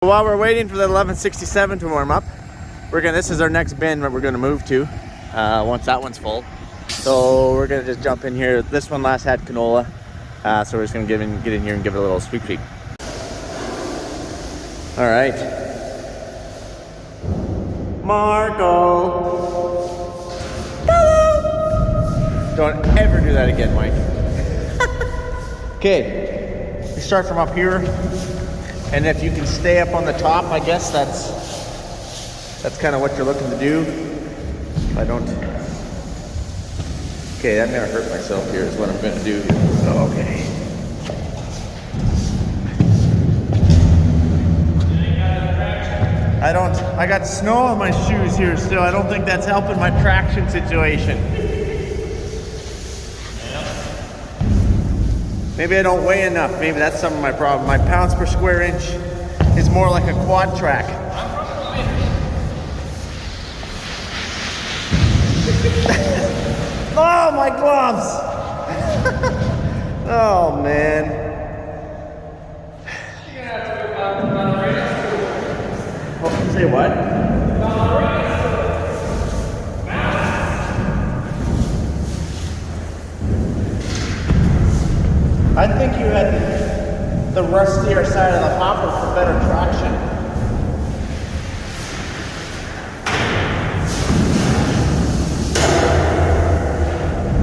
While we're waiting for the 1167 to warm up, this is our next bin that we're gonna move to once that one's full. So we're gonna just jump in here. This one last had canola, so we're just gonna get in here and give it a little sweep sweep. All right, Marco. Hello. Don't ever do that again, Mike. Okay, we start from up here. And if you can stay up on the top, I guess that's kind of what you're looking to do. If I don't. Okay, I'm gonna hurt myself here is what I'm gonna do. Okay. I got snow on my shoes here still. I don't think that's helping my traction situation. Maybe I don't weigh enough. Maybe that's some of my problem. My pounds per square inch is more like a quad track. Oh, my gloves! Oh, man. You're gonna have to go on the radio. Oh, say what? On the radio. I think you had the rustier side of the hopper for better traction.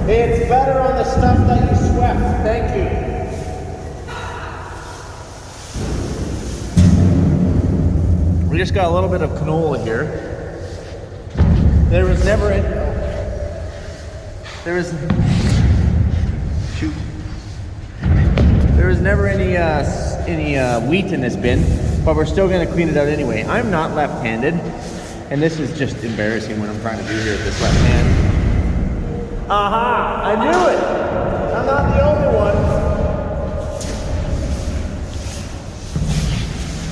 It's better on the stuff that you swept. Thank you. We just got a little bit of canola here. There was never any. There was never any wheat in this bin, but we're still going to clean it out anyway. I'm not left-handed, and this is just embarrassing what I'm trying to do here with this left hand. Aha! I knew it! I'm not the only one.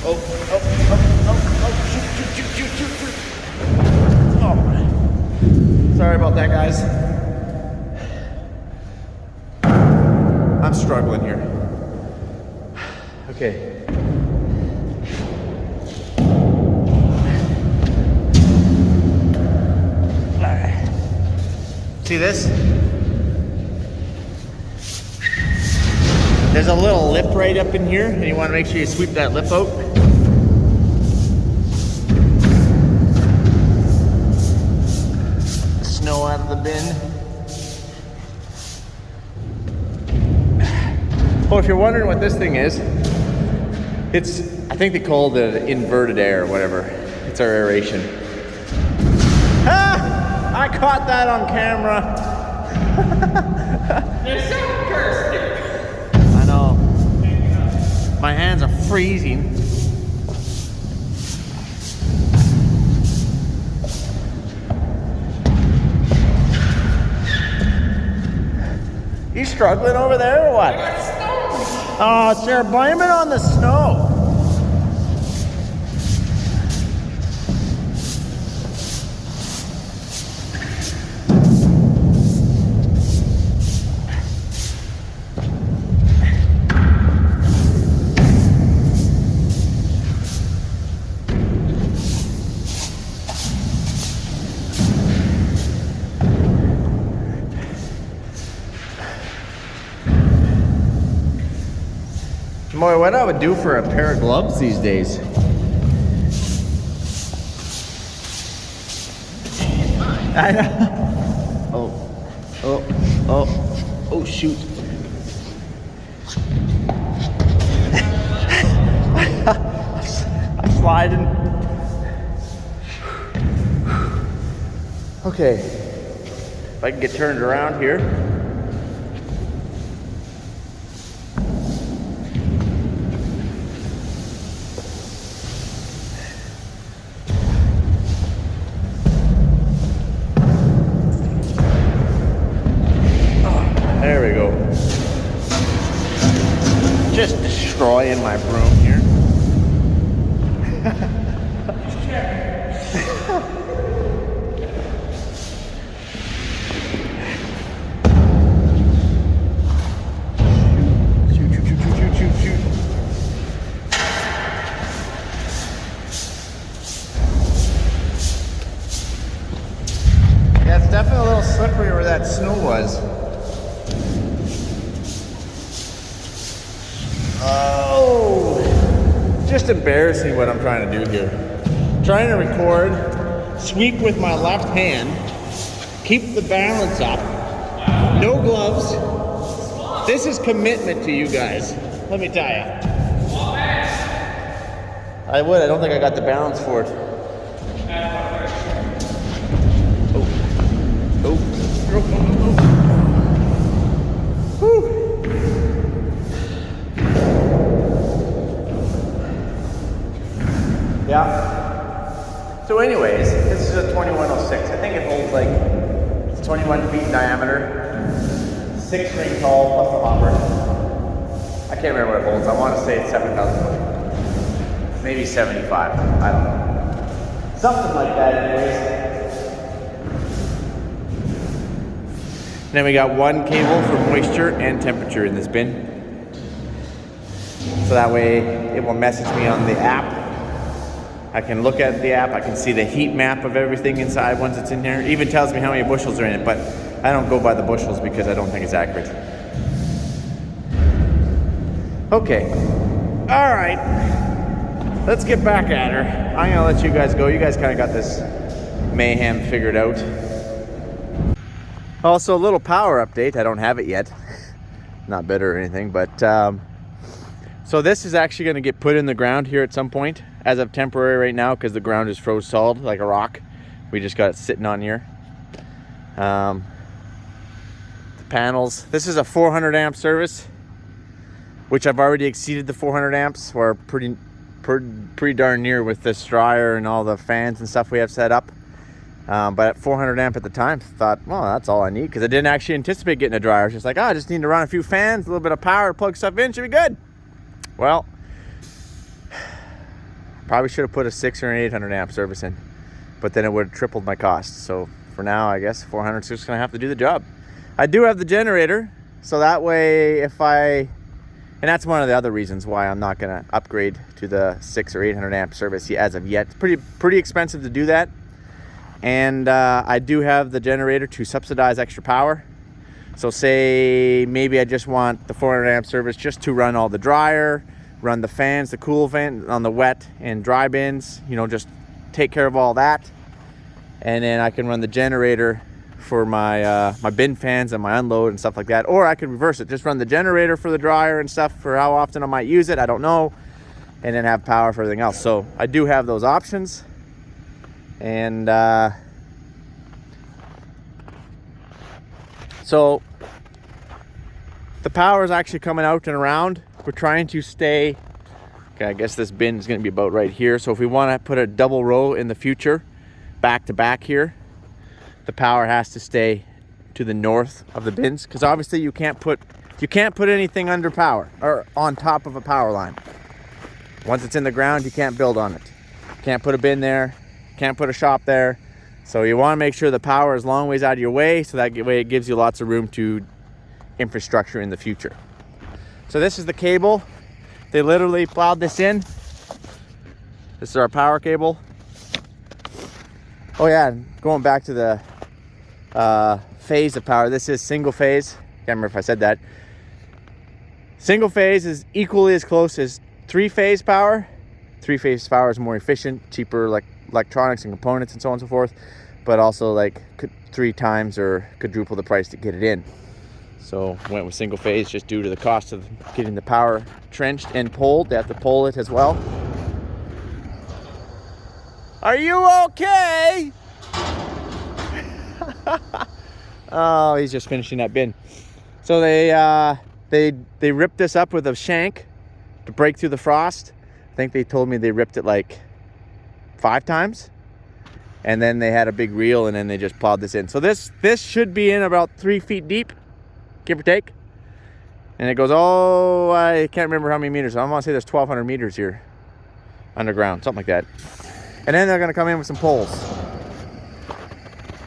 Oh, shoot. Oh, sorry about that, guys. I'm struggling here. Okay. Alright. See this? There's a little lip right up in here, and you want to make sure you sweep that lip out. Snow out of the bin. Oh, if you're wondering what this thing is, I think they call it inverted air or whatever. It's our aeration. Ah! I caught that on camera. There's some curse here. I know. My hands are freezing. You struggling over there or what? I got snow. Oh, sure. Blame it on the snow. Boy, what I would do for a pair of gloves these days. I know. Oh, shoot. I'm sliding. Okay. If I can get turned around here. There we go. Just destroying my broom here. slippery where that snow was. Oh, just embarrassing what I'm trying to do here. Trying to record, sweep with my left hand, keep the balance up, no gloves. This is commitment to you guys, let me tell you. I don't think I got the balance for it. Oh. Whew. Yeah. So anyways, this is a 2106. I think it holds like, it's 21 feet in diameter, 6 ring tall plus the hopper. I can't remember what it holds. I want to say it's 7,000 foot. Maybe 75. I don't know. Something like that anyways. Then we got one cable for moisture and temperature in this bin. So that way it will message me on the app. I can look at the app, I can see the heat map of everything inside once it's in there. It even tells me how many bushels are in it, but I don't go by the bushels because I don't think it's accurate. Okay, all right, let's get back at her. I'm gonna let you guys go. You guys kind of got this mayhem figured out. Also, a little power update. I don't have it yet. Not bitter or anything, but so this is actually going to get put in the ground here at some point, as of temporary right now, because the ground is froze solid like a rock. We just got it sitting on here. The panels. This is a 400 amp service, which I've already exceeded the 400 amps, or pretty darn near with this dryer and all the fans and stuff we have set up. But at 400 amp at the time, thought, well, that's all I need, because I didn't actually anticipate getting a dryer. I was just like, oh, I just need to run a few fans, a little bit of power, plug stuff in, should be good. Well, probably should have put a 600 or an 800 amp service in, but then it would have tripled my cost. So for now, I guess 400 is just gonna have to do the job. I do have the generator, so that way and that's one of the other reasons why I'm not gonna upgrade to the 600 or 800 amp service as of yet. It's pretty expensive to do that. And I do have the generator to subsidize extra power. So say maybe I just want the 400 amp service just to run all the dryer, run the fans, the cool fan on the wet and dry bins, you know, just take care of all that. And then I can run the generator for my my bin fans and my unload and stuff like that. Or I could reverse it, just run the generator for the dryer and stuff for how often I might use it, I don't know. And then have power for everything else. So I do have those options. And so the power is actually coming out and around. We're trying to stay, okay, I guess this bin is going to be about right here. So if we want to put a double row in the future, back to back here, the power has to stay to the north of the bins, because obviously you can't put anything under power or on top of a power line. Once it's in the ground, you can't build on it. You can't put a bin there. Can't put a shop there. So you want to make sure the power is long ways out of your way, so that way it gives you lots of room to infrastructure in the future. So this is the cable. They literally plowed this in. This is our power cable. Oh yeah, going back to the phase of power. This is single phase. Can't remember if I said that. Single phase is equally as close as 3-phase power. 3-phase power is more efficient, cheaper, like electronics and components and so on and so forth, but also like 3 times or quadruple the price to get it in. So went with single phase just due to the cost of getting the power trenched and poled. They have to pole it as well. Are you okay? Oh, he's just finishing that bin. So they ripped this up with a shank to break through the frost. I think they told me they ripped it like 5 times, and then they had a big reel, and then they just plowed this in. So this should be in about 3 feet deep, give or take. And it goes, oh, I can't remember how many meters. I want to say there's 1,200 meters here underground, something like that. And then they're going to come in with some poles.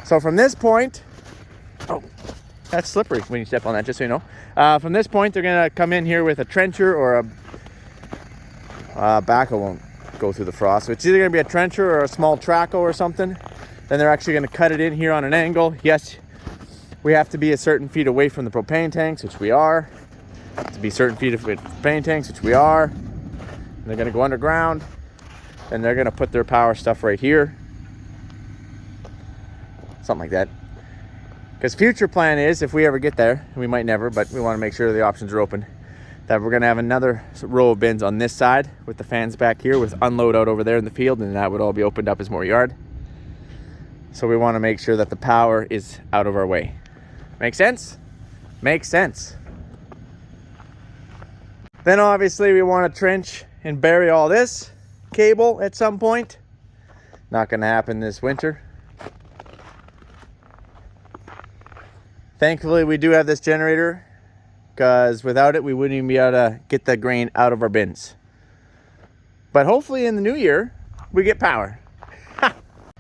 So from this point, oh, that's slippery when you step on that, just so you know. From this point, they're going to come in here with a trencher or a backhoe won't go through the frost. So it's either going to be a trencher or a small trackhoe or something. Then they're actually going to cut it in here on an angle. Yes, We have to be a certain feet away from the propane tanks, which we are. To be certain feet away from the propane tanks, which we are. And they're gonna go underground, and they're gonna put their power stuff right here. Something like that. Because future plan is, if we ever get there, we might never, but we want to make sure the options are open, that we're going to have another row of bins on this side with the fans back here with unload out over there in the field, and that would all be opened up as more yard. So we want to make sure that the power is out of our way. Make sense? Makes sense. Then obviously we want to trench and bury all this cable at some point. Not going to happen this winter. Thankfully, we do have this generator, because without it, we wouldn't even be able to get the grain out of our bins. But hopefully in the new year, we get power.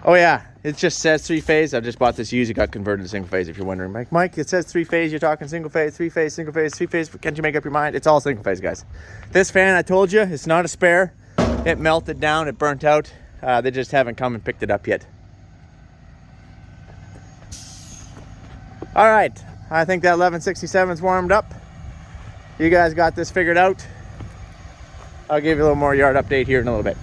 Oh yeah, it just says 3-phase. I just bought this used. It got converted to single phase, if you're wondering. Mike, it says 3-phase. You're talking single phase, 3-phase, single phase, 3-phase. Can't you make up your mind? It's all single phase, guys. This fan, I told you, it's not a spare. It melted down. It burnt out. They just haven't come and picked it up yet. All right, I think that 1167 is warmed up. You guys got this figured out. I'll give you a little more yard update here in a little bit.